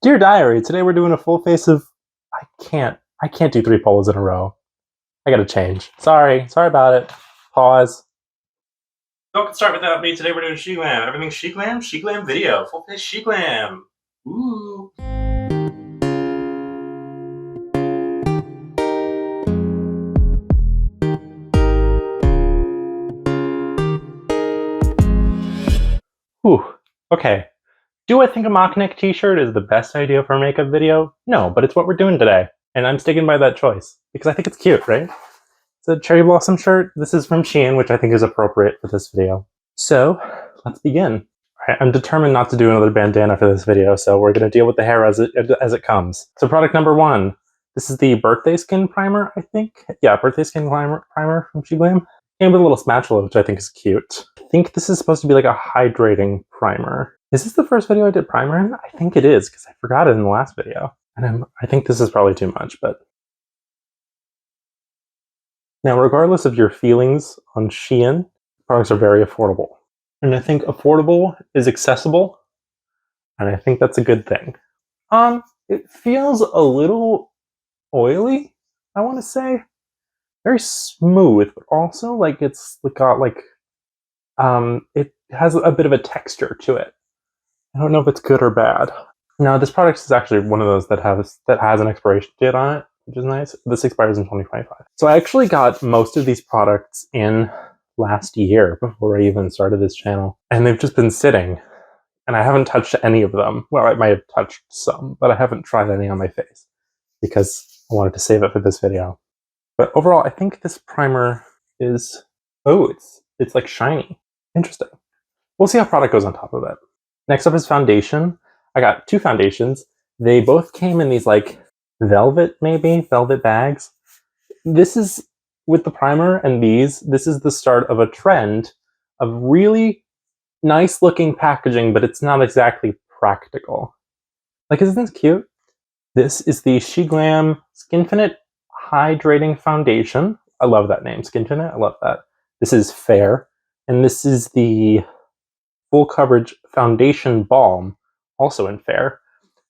Dear Diary, today we're doing a full face of... I can't do 3 polos in a row. I gotta change. Sorry about it. Pause. Don't start without me. Today we're doing Sheglam. Everything's Sheglam? Sheglam video. Full face Sheglam. Ooh. Whew. Okay. Do I think a mock neck t-shirt is the best idea for a makeup video? No, but it's what we're doing today. And I'm sticking by that choice. Because I think it's cute, right? It's a cherry blossom shirt. This is from Shein, which I think is appropriate for this video. So, let's begin. I'm determined not to do another bandana for this video, so we're going to deal with the hair as it comes. So product number 1. This is the Birthday Skin Primer, I think. Yeah, Birthday Skin Primer from Sheglam. And with a little spatula, which I think is cute. I think this is supposed to be like a hydrating primer. Is this the first video I did primer in? I think it is, because I forgot it in the last video. And I think this is probably too much, but... Now, regardless of your feelings on Shein, products are very affordable. And I think affordable is accessible, and I think that's a good thing. It feels a little oily, I want to say. Very smooth, but also like it's got like it has a bit of a texture to it. I don't know if it's good or bad. Now, this product is actually one of those that has an expiration date on it, which is nice. This expires in 2025. So I actually got most of these products in last year before I even started this channel, and they've just been sitting, and I haven't touched any of them. Well, I might have touched some, but I haven't tried any on my face because I wanted to save it for this video. But overall, I think this primer is... oh, it's like shiny. Interesting. We'll see how product goes on top of it. Next up is foundation. I got 2 foundations. They both came in these like velvet bags. This is, with the primer and this is the start of a trend of really nice looking packaging, but it's not exactly practical. Like, isn't this cute? This is the Sheglam Skinfinite Hydrating Foundation. I love that name, Skinfinite. I love that. This is Fair, and this is the Full Coverage Foundation Balm, also in Fair.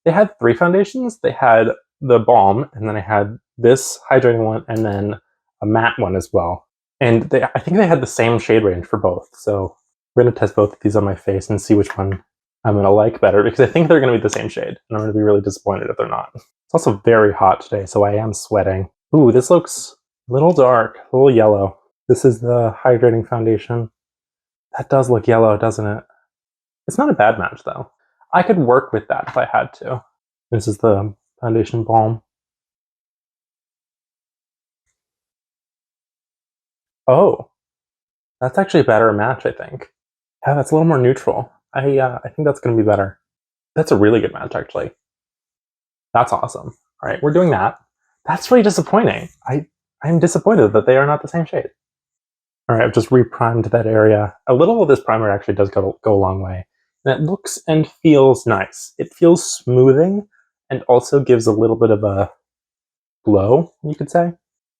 They had 3 foundations. They had the balm, and then I had this hydrating one, and then a matte one as well. And I think they had the same shade range for both. So we're going to test both of these on my face and see which one I'm going to like better, because I think they're going to be the same shade, and I'm going to be really disappointed if they're not. It's also very hot today, so I am sweating. Ooh, this looks a little dark, a little yellow. This is the hydrating foundation. That does look yellow, doesn't it? It's not a bad match, though. I could work with that if I had to. This is the foundation balm. Oh, that's actually a better match, I think. Yeah, that's a little more neutral. I think that's going to be better. That's a really good match, actually. That's awesome. All right, we're doing that. That's really disappointing. I'm disappointed that they are not the same shade. All right, I've just reprimed that area. A little of this primer actually does go a long way. And it looks and feels nice. It feels smoothing and also gives a little bit of a glow, you could say.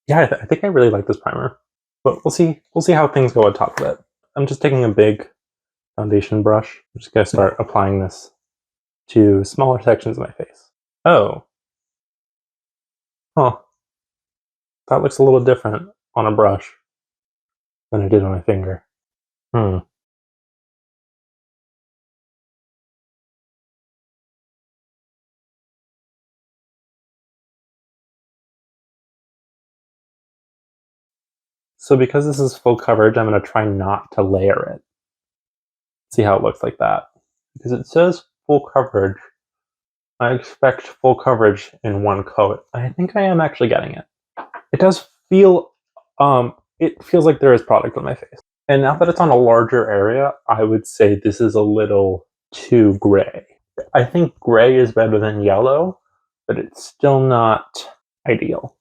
Yeah, I think I really like this primer. But we'll see how things go on top of it. I'm just taking a big foundation brush. I'm just going to start applying this to smaller sections of my face. Oh. Huh. That looks a little different on a brush than it did on my finger. So because this is full coverage, I'm going to try not to layer it. See how it looks like that. Because it says full coverage. I expect full coverage in one coat. I think I am actually getting it. It does feel, it feels like there is product on my face. And now that it's on a larger area, I would say this is a little too gray. I think gray is better than yellow, but it's still not ideal.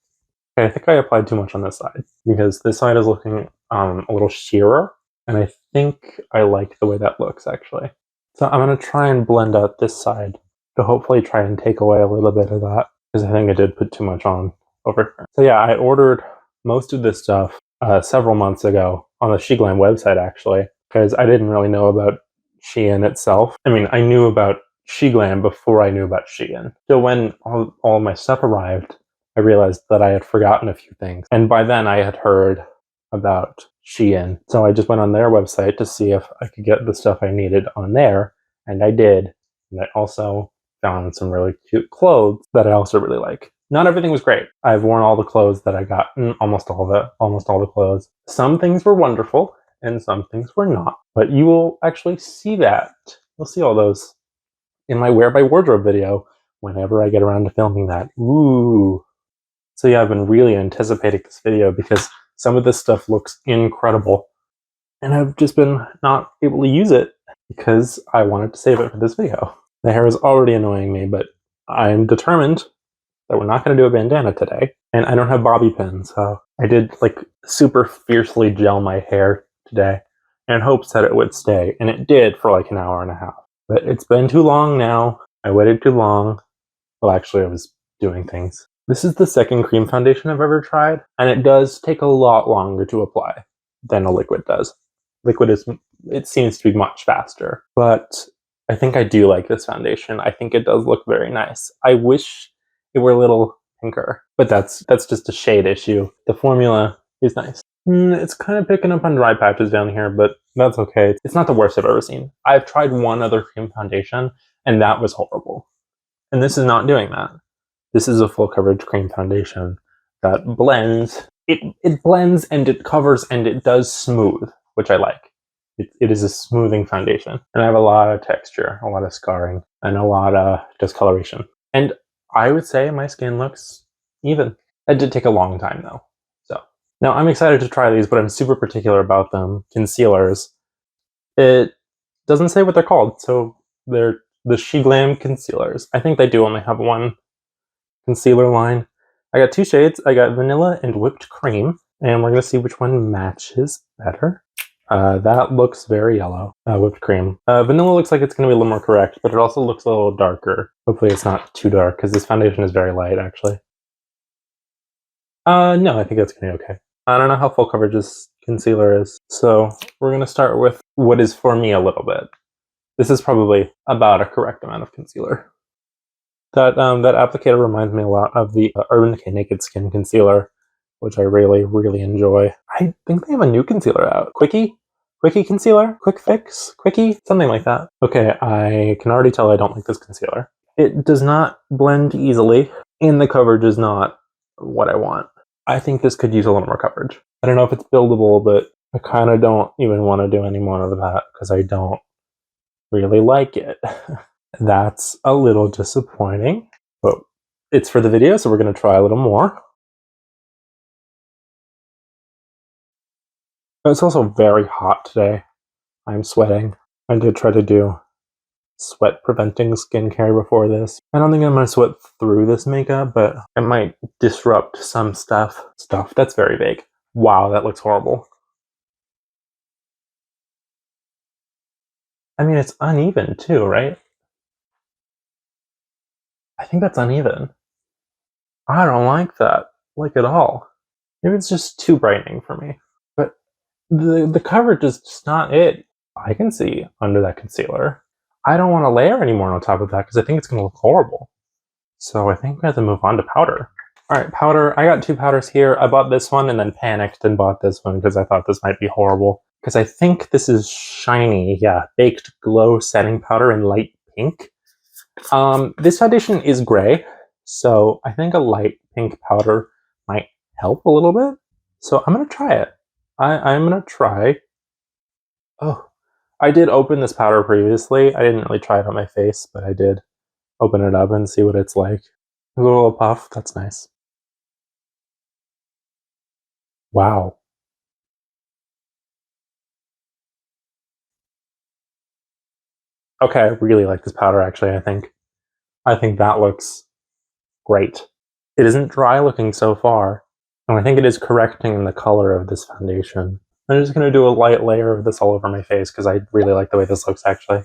Okay, I think I applied too much on this side, because this side is looking a little sheerer, and I think I like the way that looks, actually. So I'm going to try and blend out this side to hopefully try and take away a little bit of that, because I think I did put too much on over here. So yeah, I ordered most of this stuff several months ago on the Sheglam website, actually, because I didn't really know about Shein itself. I mean, I knew about Sheglam before I knew about Shein. So when all my stuff arrived, I realized that I had forgotten a few things. And by then I had heard about Shein. So I just went on their website to see if I could get the stuff I needed on there. And I did. And I also found some really cute clothes that I also really like. Not everything was great. I've worn all the clothes that I got, almost all the clothes. Some things were wonderful and some things were not. But you will actually see that. You'll see all those in my Wear by Wardrobe video whenever I get around to filming that. Ooh. So yeah, I've been really anticipating this video because some of this stuff looks incredible. And I've just been not able to use it because I wanted to save it for this video. The hair is already annoying me, but I'm determined that we're not going to do a bandana today. And I don't have bobby pins, so I did like super fiercely gel my hair today in hopes that it would stay. And it did for like an hour and a half. But it's been too long now. I waited too long. Well, actually, I was doing things. This is the second cream foundation I've ever tried, and it does take a lot longer to apply than a liquid does. It seems to be much faster, but I think I do like this foundation. I think it does look very nice. I wish it were a little pinker, but that's just a shade issue. The formula is nice. It's kind of picking up on dry patches down here, but that's okay. It's not the worst I've ever seen. I've tried one other cream foundation, and that was horrible. And this is not doing that. This is a full coverage cream foundation that blends. It blends and it covers and it does smooth, which I like. It is a smoothing foundation. And I have a lot of texture, a lot of scarring, and a lot of discoloration. And I would say my skin looks even. It did take a long time though. So now I'm excited to try these, but I'm super particular about them. Concealers. It doesn't say what they're called, so they're the Sheglam concealers. I think they do only have one concealer line. I got two shades. I got vanilla and whipped cream, and we're going to see which one matches better. That looks very yellow. Whipped cream. Vanilla looks like it's going to be a little more correct, but it also looks a little darker. Hopefully it's not too dark, because this foundation is very light, actually. No, I think that's going to be okay. I don't know how full coverage this concealer is, so we're going to start with what is for me a little bit. This is probably about a correct amount of concealer. That applicator reminds me a lot of the Urban Decay Naked Skin Concealer, which I really, really enjoy. I think they have a new concealer out. Quickie Concealer? Quick Fix? Quickie? Something like that. Okay, I can already tell I don't like this concealer. It does not blend easily, and the coverage is not what I want. I think this could use a little more coverage. I don't know if it's buildable, but I kind of don't even want to do any more of that because I don't really like it. That's a little disappointing, but it's for the video, so we're going to try a little more. It's also very hot today. I'm sweating. I did try to do sweat preventing skincare before this. I don't think I'm going to sweat through this makeup, but it might disrupt some stuff. That's very vague. Wow, that looks horrible. I mean, it's uneven too, right? I think that's uneven. I don't like that, like at all. Maybe it's just too brightening for me. But the coverage is just not it. I can see under that concealer. I don't want to layer anymore on top of that because I think it's going to look horrible. So I think we have to move on to powder. Alright, powder. I got two powders here. I bought this one and then panicked and bought this one because I thought this might be horrible. Because I think this is shiny. Yeah, Baked Glow Setting Powder in light pink. This foundation is gray, so I think a light pink powder might help a little bit. So I'm going to try it. I'm going to try. Oh, I did open this powder previously. I didn't really try it on my face, but I did open it up and see what it's like. A little puff. That's nice. Wow. Okay, I really like this powder, actually, I think that looks great. It isn't dry looking so far, and I think it is correcting the color of this foundation. I'm just going to do a light layer of this all over my face because I really like the way this looks, actually.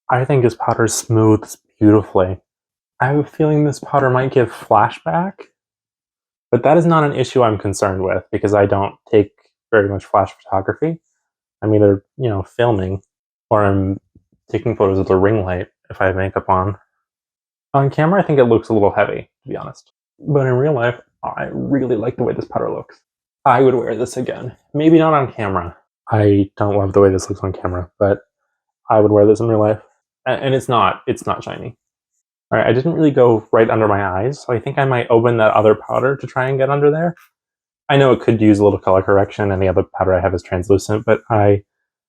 I think this powder smooths beautifully. I have a feeling this powder might give flashback, but that is not an issue I'm concerned with because I don't take very much flash photography. I'm either, filming or I'm taking photos with a ring light if I have makeup on. On camera, I think it looks a little heavy, to be honest. But in real life, I really like the way this powder looks. I would wear this again. Maybe not on camera. I don't love the way this looks on camera, but I would wear this in real life. And it's not shiny. All right, I didn't really go right under my eyes, so I think I might open that other powder to try and get under there. I know it could use a little color correction, and the other powder I have is translucent, but I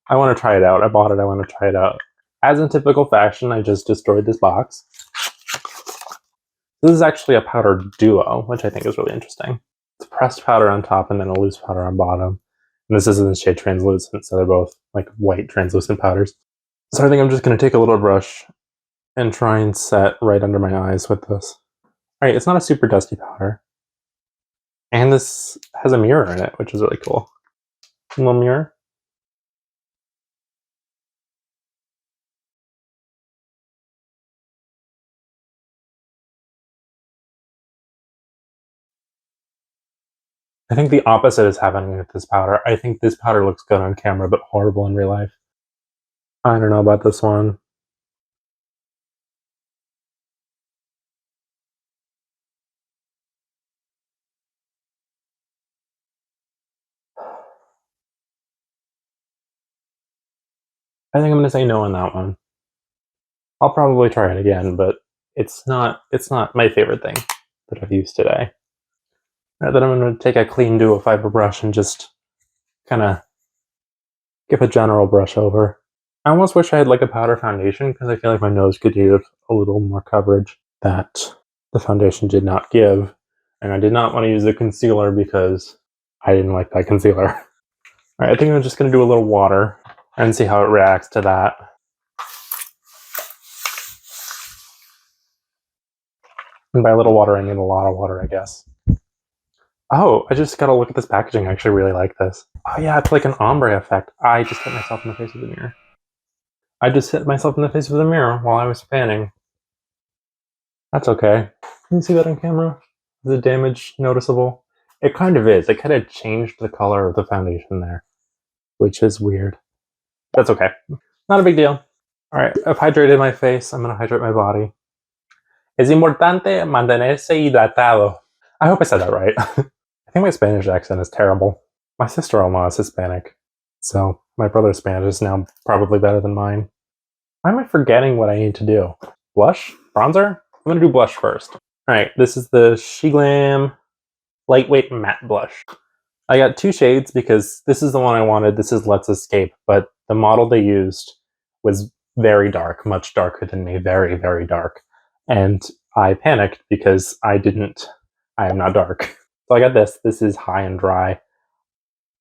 want to try it out. I bought it, I want to try it out. As in typical fashion, I just destroyed this box. This is actually a powder duo, which I think is really interesting. It's pressed powder on top and then a loose powder on bottom. And this is in the shade translucent, so they're both like white translucent powders. So I think I'm just going to take a little brush and try and set right under my eyes with this. Alright, it's not a super dusty powder. And this has a mirror in it, which is really cool. A little mirror. I think the opposite is happening with this powder. I think this powder looks good on camera, but horrible in real life. I don't know about this one. I think I'm gonna say no on that one. I'll probably try it again, but it's not my favorite thing that I've used today. Now that I'm gonna take a clean duo fiber brush and just kinda give a general brush over. I almost wish I had like a powder foundation because I feel like my nose could use a little more coverage that the foundation did not give. And I did not want to use the concealer because I didn't like that concealer. Alright, I think I'm just going to do a little water and see how it reacts to that. And by a little water, I mean a lot of water, I guess. Oh, I just got to look at this packaging. I actually really like this. Oh yeah, it's like an ombre effect. I just hit myself in the face with the mirror. I just hit myself in the face with a mirror while I was fanning. That's okay. Can you see that on camera? Is the damage noticeable? It kind of is. It kind of changed the color of the foundation there, which is weird. That's okay. Not a big deal. Alright, I've hydrated my face. I'm going to hydrate my body. Es importante mantenerse hidratado. I hope I said that right. I think my Spanish accent is terrible. My sister-in-law is Hispanic, so my brother's Spanish is now probably better than mine. Why am I forgetting what I need to do? Blush? Bronzer? I'm going to do blush first. Alright, this is the Sheglam Lightweight Matte Blush. I got two shades because this is the one I wanted. This is Let's Escape, but the model they used was very dark, much darker than me, very, very dark. And I panicked because I am not dark. So I got this. This is High and Dry.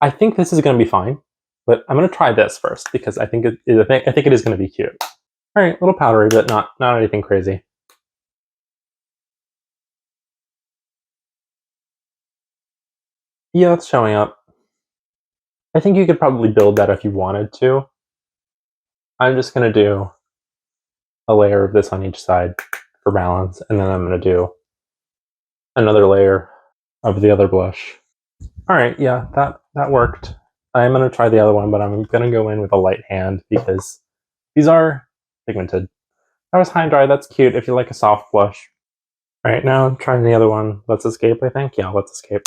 I think this is going to be fine, but I'm going to try this first because I think it is going to be cute. All right, a little powdery, but not anything crazy. Yeah, it's showing up. I think you could probably build that if you wanted to. I'm just going to do a layer of this on each side for balance, and then I'm going to do another layer of the other blush. All right, yeah, that worked. I'm going to try the other one, but I'm going to go in with a light hand because these are pigmented. That was High and Dry. That's cute if you like a soft blush. All right, now I'm trying the other one. Let's Escape, I think. Yeah, Let's Escape.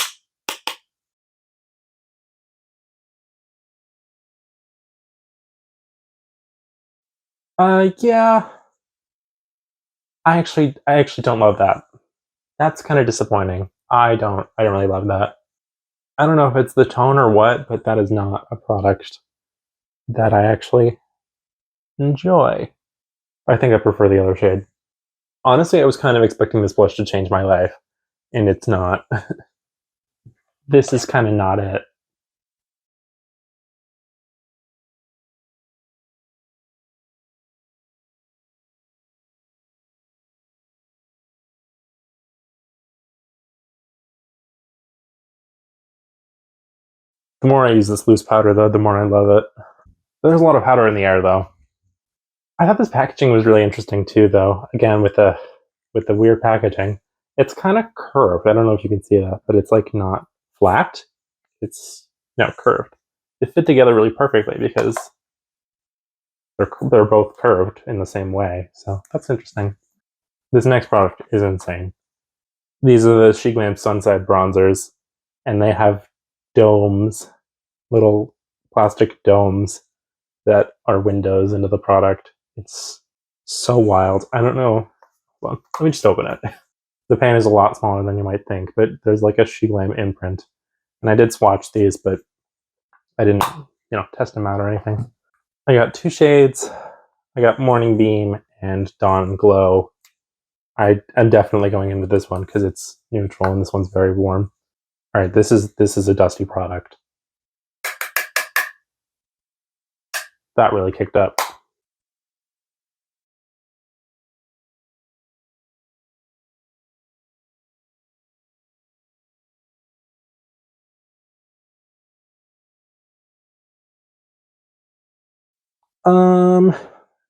Yeah. I actually don't love that. That's kind of disappointing. I don't really love that. I don't know if it's the tone or what, but that is not a product that I actually enjoy. I think I prefer the other shade. Honestly, I was kind of expecting this blush to change my life, and it's not. This is kind of not it. The more I use this loose powder, though, the more I love it. There's a lot of powder in the air, though. I thought this packaging was really interesting, too, though. Again, with the weird packaging. It's kind of curved. I don't know if you can see that, but it's like not flat. It's curved. It fit together really perfectly because They're both curved in the same way, so that's interesting. This next product is insane. These are the Sheglam Sunside bronzers, and they have domes, little plastic domes that are windows into the product. It's so wild. I don't know. Well, let me just open it. The pan is a lot smaller than you might think, but there's like a Sheglam imprint. And I did swatch these, but I didn't, test them out or anything. I got 2 shades. I got Morning Beam and Dawn Glow. I'm definitely going into this one because it's neutral and this one's very warm. All right, this is a dusty product. That really kicked up.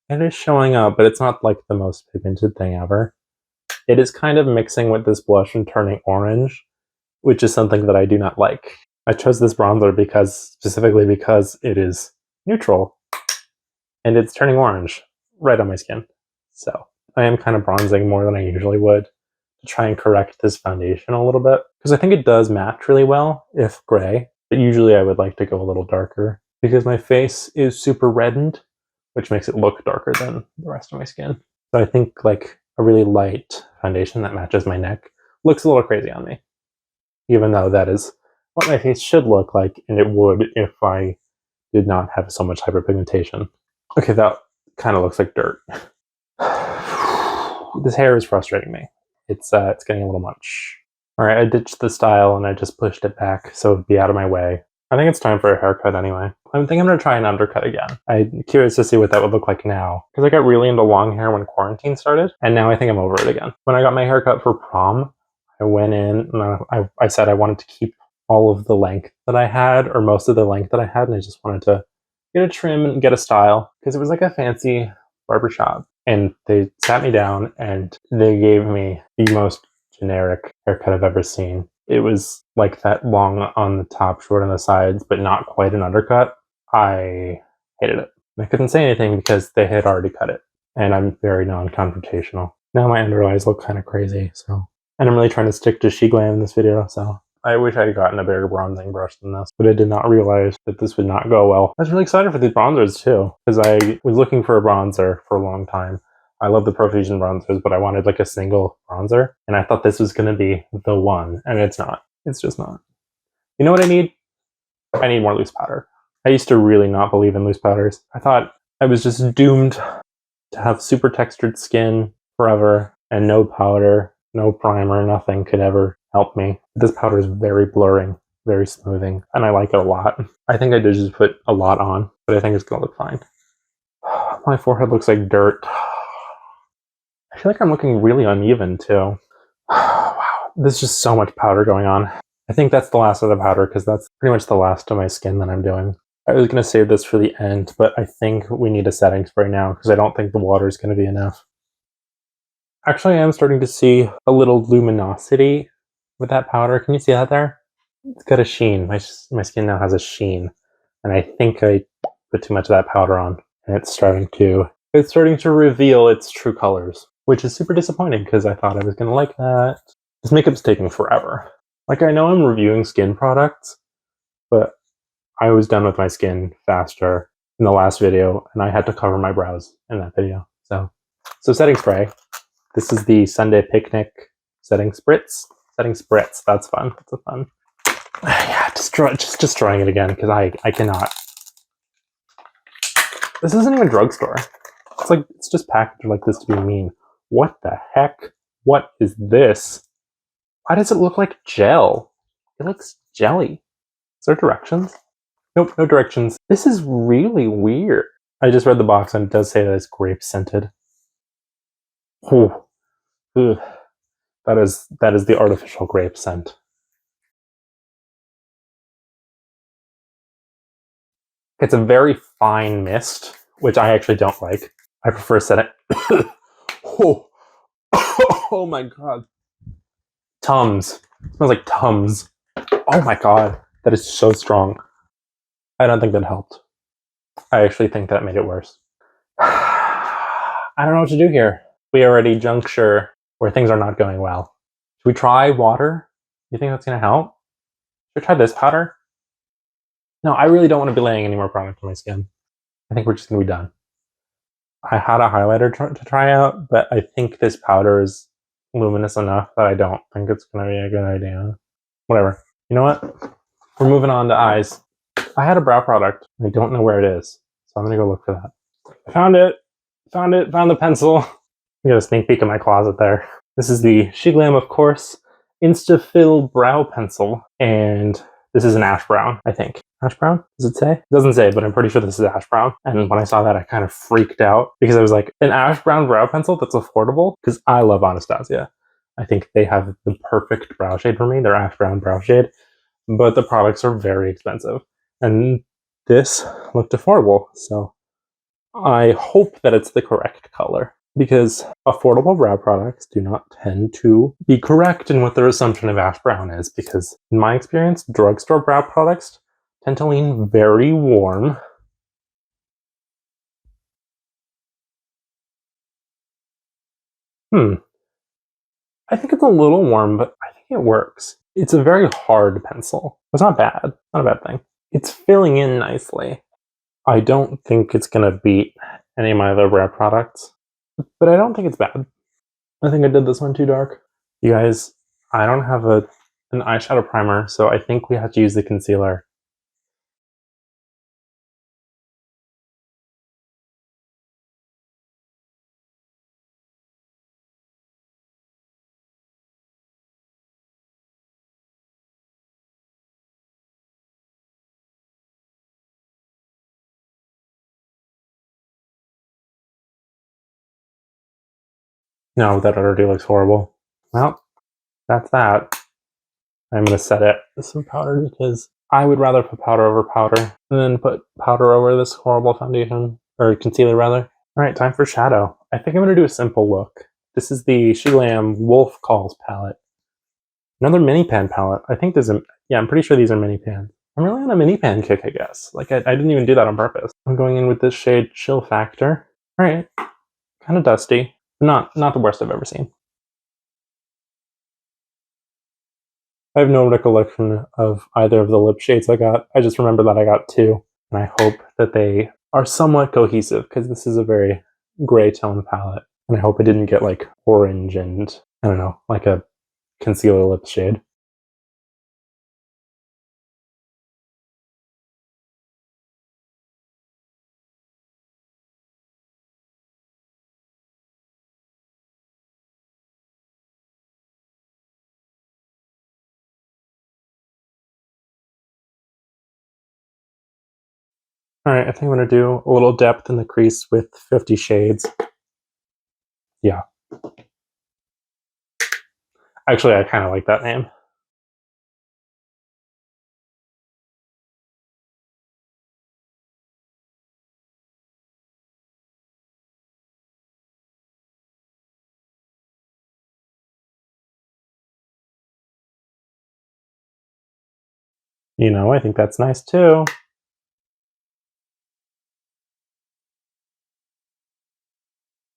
It is showing up, but it's not like the most pigmented thing ever. It is kind of mixing with this blush and turning orange, which is something that I do not like. I chose this bronzer specifically because it is neutral and it's turning orange right on my skin. So I am kind of bronzing more than I usually would to try and correct this foundation a little bit, because I think it does match really well if gray, but usually I would like to go a little darker because my face is super reddened, which makes it look darker than the rest of my skin. So I think like a really light foundation that matches my neck looks a little crazy on me, even though that is what my face should look like, and it would if I did not have so much hyperpigmentation. Okay, that kind of looks like dirt. This hair is frustrating me. It's getting a little much. All right, I ditched the style and I just pushed it back so it'd be out of my way. I think it's time for a haircut anyway. I think I'm gonna try an undercut again. I'm curious to see what that would look like now, because I got really into long hair when quarantine started, and now I think I'm over it again. When I got my haircut for prom, I went in and I said I wanted to keep all of the length that I had, or most of the length that I had, and I just wanted to get a trim and get a style, because it was like a fancy barbershop. And they sat me down and they gave me the most generic haircut I've ever seen. It was like that long on the top, short on the sides, but not quite an undercut. I hated it. I couldn't say anything because they had already cut it. And I'm very non-confrontational. Now my under eyes look kind of crazy, so. And I'm really trying to stick to Sheglam in this video, so. I wish I had gotten a bigger bronzing brush than this, but I did not realize that this would not go well. I was really excited for these bronzers too, because I was looking for a bronzer for a long time. I love the Profusion bronzers, but I wanted like a single bronzer, and I thought this was going to be the one, and it's not. It's just not. You know what I need? I need more loose powder. I used to really not believe in loose powders. I thought I was just doomed to have super textured skin forever, and no powder, no primer, nothing could ever help me. This powder is very blurring, very smoothing, and I like it a lot. I think I did just put a lot on, but I think it's gonna look fine. My forehead looks like dirt. I feel like I'm looking really uneven too. Wow, there's just so much powder going on. I think that's the last of the powder because that's pretty much the last of my skin that I'm doing. I was gonna save this for the end, but I think we need a setting spray now because I don't think the water is gonna be enough. Actually, I am starting to see a little luminosity with that powder. Can you see that there? It's got a sheen. My skin now has a sheen, and I think I put too much of that powder on, and it's starting to reveal its true colors, which is super disappointing because I thought I was gonna like that. This makeup's taking forever. Like, I know I'm reviewing skin products, but I was done with my skin faster in the last video, and I had to cover my brows in that video. So setting spray. This is the Sunday Picnic setting spritz. Setting spritz. That's fun. That's a fun. Yeah, just destroying it again because I cannot. This isn't even a drugstore. It's just packaged like this to be mean. What the heck? What is this? Why does it look like gel? It looks jelly. Is there directions? Nope, no directions. This is really weird. I just read the box and it does say that it's grape scented. Oh, ugh. That is the artificial grape scent. It's a very fine mist, which I actually don't like. I prefer setting. Oh. Oh my god. Tums. It smells like Tums. Oh my god. That is so strong. I don't think that helped. I actually think that made it worse. I don't know what to do here. We are at a juncture where things are not going well. Should we try water? You think that's gonna help? Should we try this powder? No, I really don't want to be laying any more product on my skin. I think we're just gonna be done. I had a highlighter to try out, but I think this powder is luminous enough that I don't think it's gonna be a good idea. Whatever. You know what? We're moving on to eyes. I had a brow product. I don't know where it is, so I'm gonna go look for that. I found it. Found it. Found the pencil. I got a sneak peek in my closet there. This is the Sheglam, of course, Instafill Brow Pencil, and this is an ash brown, I think. Ash brown? Does it say? It doesn't say, but I'm pretty sure this is ash brown. And when I saw that, I kind of freaked out because I was like, an ash brown brow pencil that's affordable? Because I love Anastasia. I think they have the perfect brow shade for me. They're ash brown brow shade, but the products are very expensive. And this looked affordable, so I hope that it's the correct color, because affordable brow products do not tend to be correct in what their assumption of ash brown is, because in my experience, drugstore brow products tend to lean very warm. I think it's a little warm, but I think it works. It's a very hard pencil. It's not bad. Not a bad thing. It's filling in nicely. I don't think it's gonna beat any of my other brow products, but I don't think it's bad. I think I did this one too dark. You guys, I don't have an eyeshadow primer, so I think we have to use the concealer. No, that already looks horrible. Well, that's that. I'm gonna set it with some powder because I would rather put powder over powder than put powder over this horrible foundation, or concealer rather. All right, time for shadow. I think I'm gonna do a simple look. This is the Sheglam Wolf Calls palette. Another mini pan palette. I think there's a, yeah, I'm pretty sure these are mini pans. I'm really on a mini pan kick, I guess. Like, I didn't even do that on purpose. I'm going in with this shade Chill Factor. All right, kind of dusty. Not the worst I've ever seen. I have no recollection of either of the lip shades I got. I just remember that I got two, and I hope that they are somewhat cohesive, because this is a very gray tone palette, and I hope I didn't get like orange and, I don't know, like a concealer lip shade. All right, I think I'm gonna do a little depth in the crease with 50 Shades. Yeah. Actually, I kind of like that name. You know, I think that's nice too.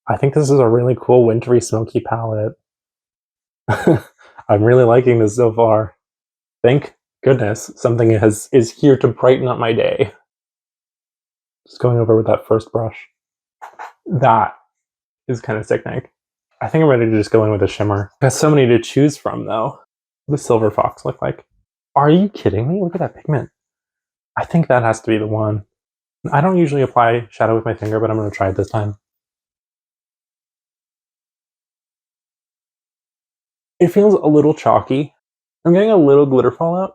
I think this is a really cool wintry smoky palette. I'm really liking this so far. Thank goodness something is here to brighten up my day. Just going over with that first brush. That is kind of sickening. I think I'm ready to just go in with a shimmer. Got so many to choose from though. What does Silver Fox look like? Are you kidding me? Look at that pigment. I think that has to be the one. I don't usually apply shadow with my finger, but I'm going to try it this time. It feels a little chalky. I'm getting a little glitter fallout.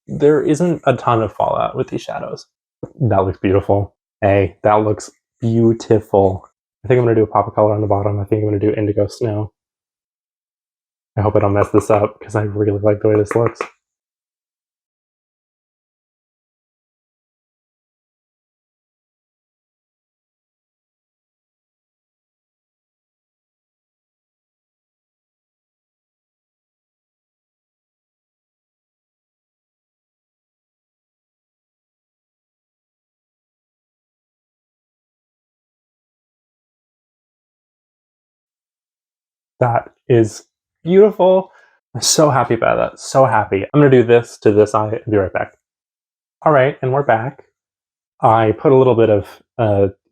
There isn't a ton of fallout with these shadows. That looks beautiful. Hey, that looks beautiful. I think I'm going to do a pop of color on the bottom. I think I'm going to do Indigo Snow. I hope I don't mess this up because I really like the way this looks. That is beautiful. I'm so happy about that. So happy. I'm going to do this to this eye and be right back. All right, and we're back. I put a little bit of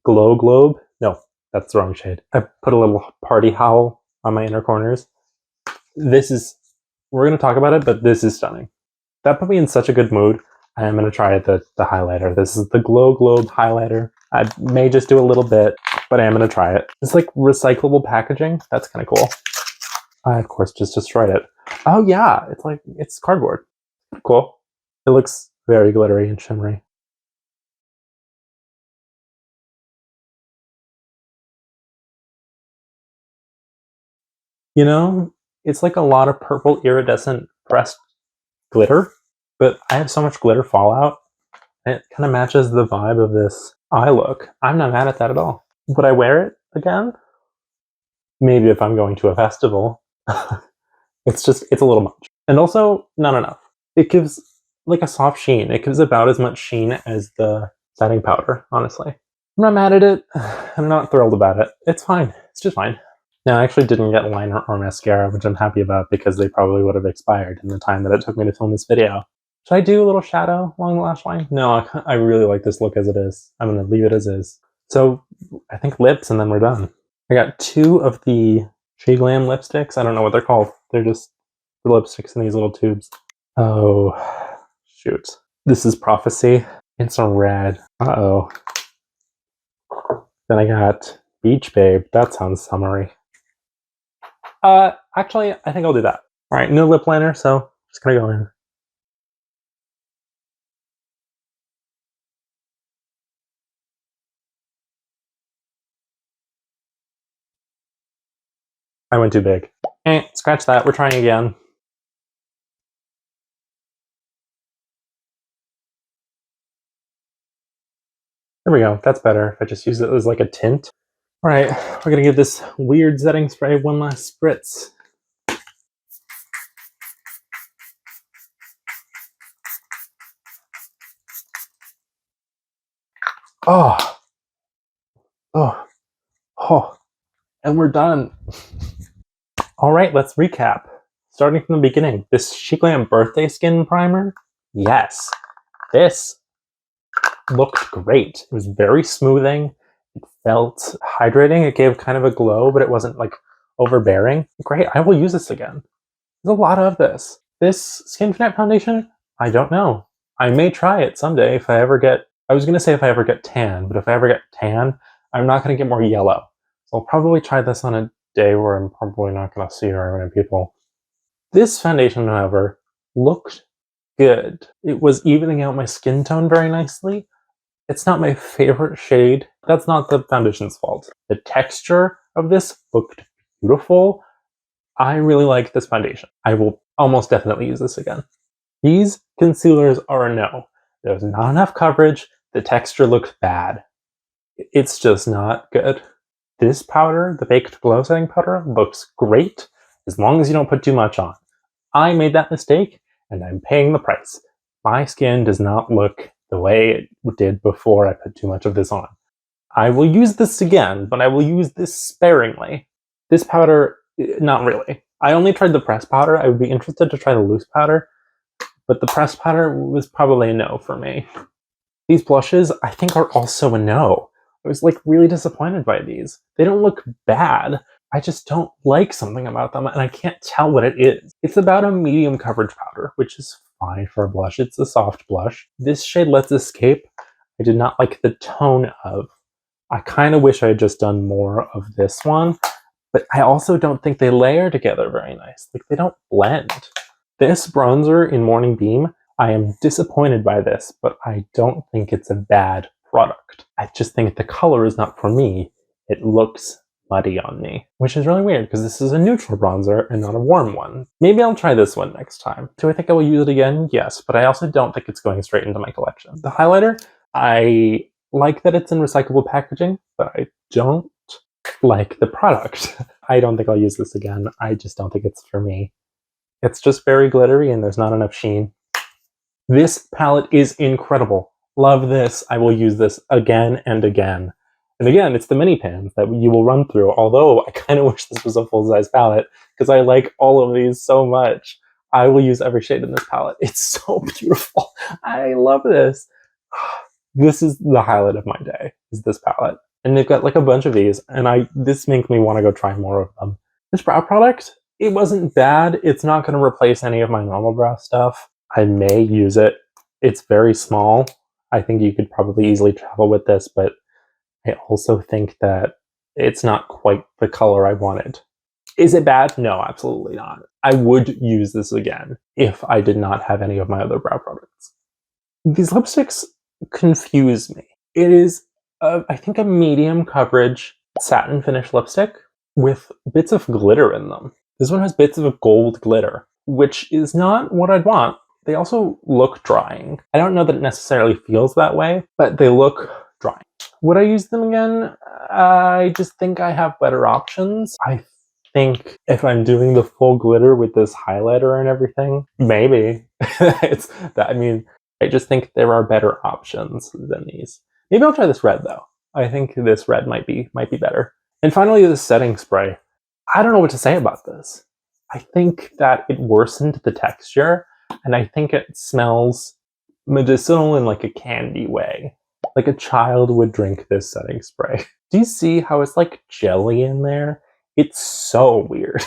glow globe. No, that's the wrong shade. I put a little party howl on my inner corners. This is, we're going to talk about it, but this is stunning. That put me in such a good mood. I am going to try the highlighter. This is the Glow Globe highlighter. I may just do a little bit, but I am going to try it. It's like recyclable packaging. That's kind of cool. I, of course, just destroyed it. Oh, yeah. It's cardboard. Cool. It looks very glittery and shimmery. You know, it's like a lot of purple iridescent pressed glitter, but I have so much glitter fallout. It kind of matches the vibe of this eye look. I'm not mad at that at all. Would I wear it again? Maybe if I'm going to a festival. It's a little much. And also, not enough. It gives like a soft sheen. It gives about as much sheen as the setting powder, honestly. I'm not mad at it. I'm not thrilled about it. It's fine. It's just fine. Now, I actually didn't get liner or mascara, which I'm happy about because they probably would have expired in the time that it took me to film this video. Should I do a little shadow along the lash line? No, I really like this look as it is. I'm going to leave it as is. So I think lips and then we're done. I got 2 of the Sheglam lipsticks. I don't know what they're called. They're just the lipsticks in these little tubes. Oh, shoot. This is Prophecy. It's a red. Uh-oh. Then I got Beach Babe. That sounds summery. Actually, I think I'll do that. All right, no lip liner, so just gonna go in. I went too big. Scratch that. We're trying again. There we go. That's better if I just use it as like a tint. All right, we're gonna give this weird setting spray one last spritz. Oh, oh, oh, and we're done. All right, let's recap. Starting from the beginning, this Sheglam Birthday Skin Primer, yes, this looked great. It was very smoothing. It felt hydrating. It gave kind of a glow, but it wasn't like overbearing. Great, I will use this again. There's a lot of this. This Skin Connect foundation, I don't know. I may try it someday if I ever get, I was going to say if I ever get tan, but if I ever get tan, I'm not going to get more yellow. So I'll probably try this on a day where I'm probably not going to see very many people. This foundation, however, looked good. It was evening out my skin tone very nicely. It's not my favorite shade. That's not the foundation's fault. The texture of this looked beautiful. I really like this foundation. I will almost definitely use this again. These concealers are a no. There's not enough coverage. The texture looks bad. It's just not good. This powder, the Baked Glow Setting Powder, looks great as long as you don't put too much on. I made that mistake and I'm paying the price. My skin does not look the way it did before I put too much of this on. I will use this again, but I will use this sparingly. This powder, not really. I only tried the pressed powder. I would be interested to try the loose powder, but the pressed powder was probably a no for me. These blushes, I think, are also a no. I was like really disappointed by these. They don't look bad. I just don't like something about them, and I can't tell what it is. It's about a medium coverage powder, which is fine for a blush. It's a soft blush. This shade Let's Escape, I did not like the tone of. I kind of wish I had just done more of this one, but I also don't think they layer together very nice. Like, they don't blend. This bronzer in Morning Beam, I am disappointed by this, but I don't think it's a bad product. I just think the color is not for me. It looks muddy on me, which is really weird because this is a neutral bronzer and not a warm one. Maybe I'll try this one next time. Do I think I will use it again? Yes, but I also don't think it's going straight into my collection. The highlighter, I like that it's in recyclable packaging, but I don't like the product. I don't think I'll use this again. I just don't think it's for me. It's just very glittery and there's not enough sheen. This palette is incredible. Love this. I will use this again and again. And again, it's the mini pans that you will run through, although I kind of wish this was a full-size palette because I like all of these so much. I will use every shade in this palette. It's so beautiful. I love this. This is the highlight of my day, is this palette. And they've got like a bunch of these, and this makes me want to go try more of them. This brow product, it wasn't bad. It's not going to replace any of my normal brow stuff. I may use it. It's very small. I think you could probably easily travel with this, but I also think that it's not quite the color I wanted. Is it bad? No, absolutely not. I would use this again if I did not have any of my other brow products. These lipsticks confuse me. It is, I think, a medium coverage satin finish lipstick with bits of glitter in them. This one has bits of gold glitter, which is not what I'd want. They also look drying. I don't know that it necessarily feels that way, but they look drying. Would I use them again? I just think I have better options. I think if I'm doing the full glitter with this highlighter and everything, maybe. I just think there are better options than these. Maybe I'll try this red though. I think this red might be better. And finally, the setting spray. I don't know what to say about this. I think that it worsened the texture, and I think it smells medicinal in like a candy way. Like a child would drink this setting spray. Do you see how it's like jelly in there? It's so weird.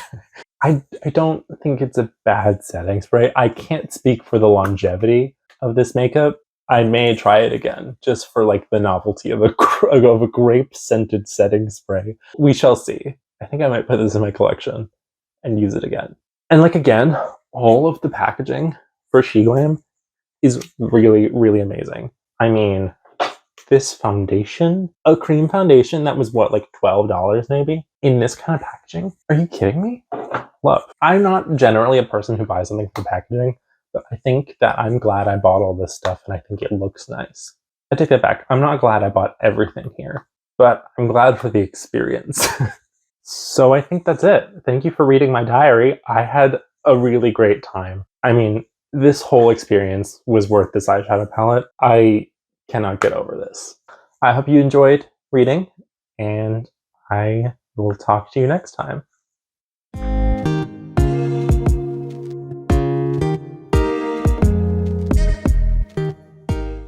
I don't think it's a bad setting spray. I can't speak for the longevity of this makeup. I may try it again, just for like the novelty of a grape-scented setting spray. We shall see. I think I might put this in my collection and use it again. And like again, all of the packaging for Sheglam is really, really amazing. I mean, this foundation, a cream foundation that was what, like $12 maybe, in this kind of packaging? Are you kidding me? Love. I'm not generally a person who buys something for packaging, but I think that I'm glad I bought all this stuff, and I think it looks nice. I take that back. I'm not glad I bought everything here, but I'm glad for the experience. So I think that's it. Thank you for reading my diary. I had a really great time. I mean, this whole experience was worth this eyeshadow palette. I cannot get over this. I hope you enjoyed reading, and I will talk to you next time.